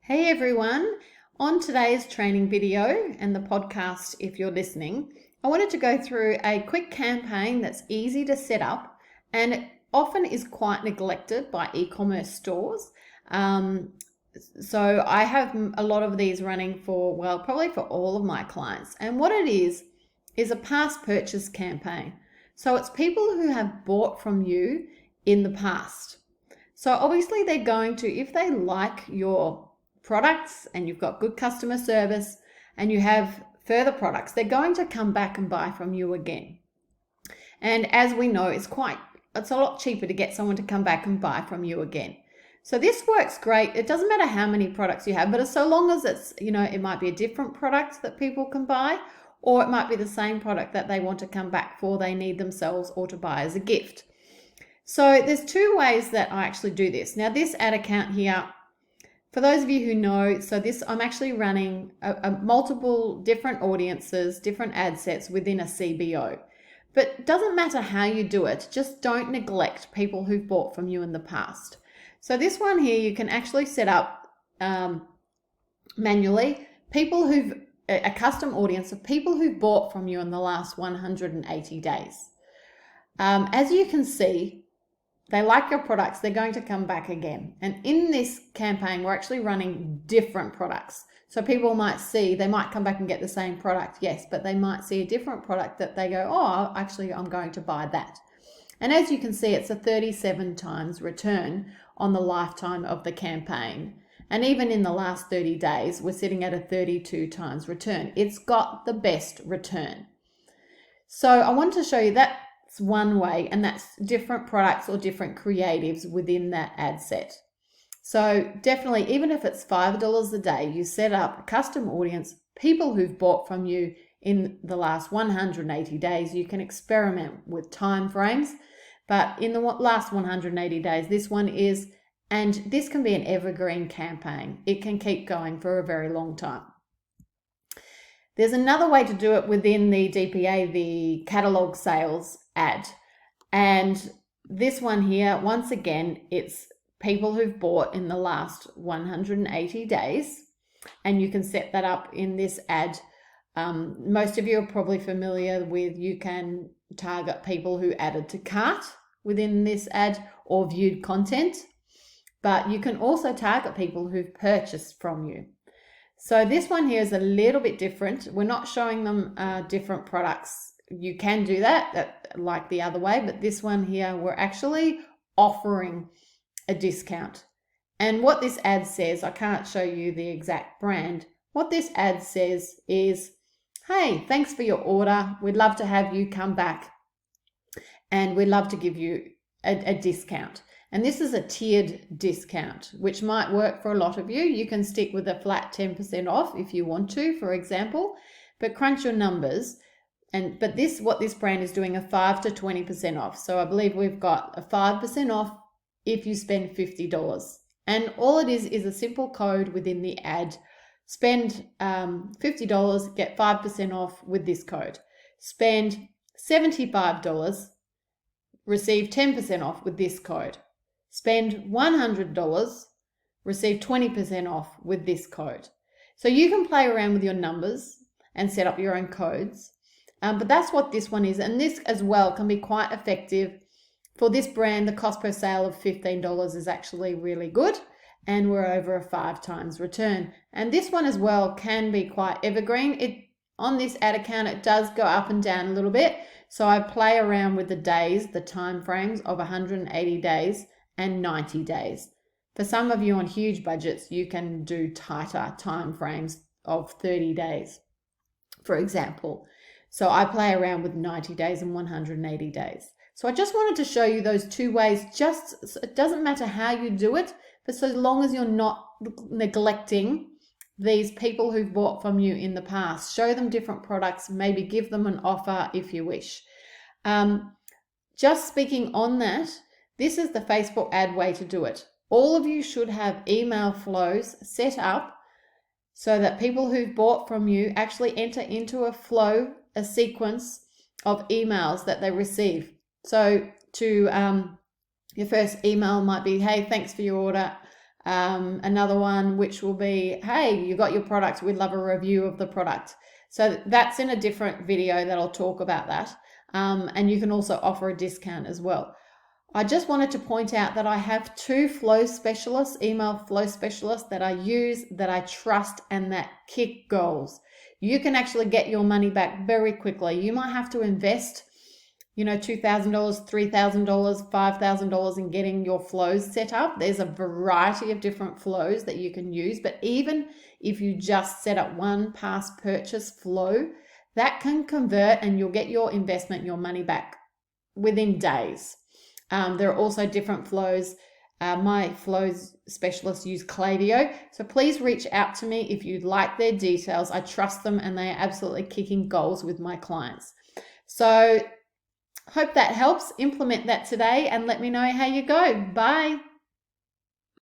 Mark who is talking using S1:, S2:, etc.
S1: Hey everyone, on today's training video and the podcast, if you're listening, I wanted to go through a quick campaign that's easy to set up and it often is quite neglected by e-commerce stores. So I have a lot of these running for, probably for all of my clients. And what it is a past purchase campaign. So it's people who have bought from you in the past. So obviously they're going to, if they like your products and you've got good customer service and you have further products, they're going to come back and buy from you again. And as we know, it's a lot cheaper to get someone to come back and buy from you again. So this works great. It doesn't matter how many products you have, but so long as it's, it might be a different product that people can buy, or it might be the same product that they want to come back for, they need themselves or to buy as a gift. So there's two ways that I actually do this. Now this ad account here, for those of you who know, I'm actually running a multiple different audiences, different ad sets within a CBO. But it doesn't matter how you do it, just don't neglect people who've bought from you in the past. So this one here, you can actually set up manually a custom audience of people who've bought from you in the last 180 days. As you can see, they like your products, they're going to come back again. And in this campaign, we're actually running different products. So people might see, they might come back and get the same product, yes, but they might see a different product that they go, oh, actually, I'm going to buy that. And as you can see, it's a 37 times return on the lifetime of the campaign. And even in the last 30 days, we're sitting at a 32 times return. It's got the best return. So I wanted to show you that. It's one way, and that's different products or different creatives within that ad set. So definitely, even if it's $5 a day, you set up a custom audience, people who've bought from you in the last 180 days. You can experiment with time frames, but in the last 180 days, this one is, and this can be an evergreen campaign. It can keep going for a very long time. There's another way to do it within the DPA, the catalog sales ad. And this one here, once again, it's people who've bought in the last 180 days. And you can set that up in this ad. Most of you are probably familiar with, you can target people who added to cart within this ad or viewed content. But you can also target people who've purchased from you. So this one here is a little bit different. We're not showing them different products. You can do that like the other way, but this one here, we're actually offering a discount. And what this ad says, I can't show you the exact brand. What this ad says is, hey, thanks for your order. We'd love to have you come back and we'd love to give you a discount. And this is a tiered discount, which might work for a lot of you. You can stick with a flat 10% off if you want to, for example, but crunch your numbers. But what this brand is doing, a 5 to 20% off. So I believe we've got a 5% off if you spend $50. And all it is a simple code within the ad. Spend $50, get 5% off with this code. Spend $75, receive 10% off with this code. Spend $100, receive 20% off with this code. So you can play around with your numbers and set up your own codes. But that's what this one is. And this as well can be quite effective. For this brand, the cost per sale of $15 is actually really good. And we're over a 5 times return. And this one as well can be quite evergreen. On this ad account, it does go up and down a little bit. So I play around with the days, the time frames of 180 days and 90 days. For some of you on huge budgets, you can do tighter time frames of 30 days, for example. So I play around with 90 days and 180 days. So I just wanted to show you those two ways. It doesn't matter how you do it, but so long as you're not neglecting these people who've bought from you in the past, show them different products, maybe give them an offer if you wish. Just speaking on that, this is the Facebook ad way to do it. All of you should have email flows set up so that people who've bought from you actually enter into a flow, a sequence of emails that they receive. So your first email might be, hey, thanks for your order. Another one which will be, hey, you got your product, we'd love a review of the product. So that's in a different video that I'll talk about that. And you can also offer a discount as well. I just wanted to point out that I have 2 flow specialists, email flow specialists that I use, that I trust, and that kick goals. You can actually get your money back very quickly. You might have to invest, $2,000, $3,000, $5,000 in getting your flows set up. There's a variety of different flows that you can use, but even if you just set up one past purchase flow, that can convert and you'll get your investment, your money back within days. There are also different flows. My flows specialists use Klaviyo. So please reach out to me if you'd like their details. I trust them and they are absolutely kicking goals with my clients. So hope that helps. Implement that today and let me know how you go. Bye.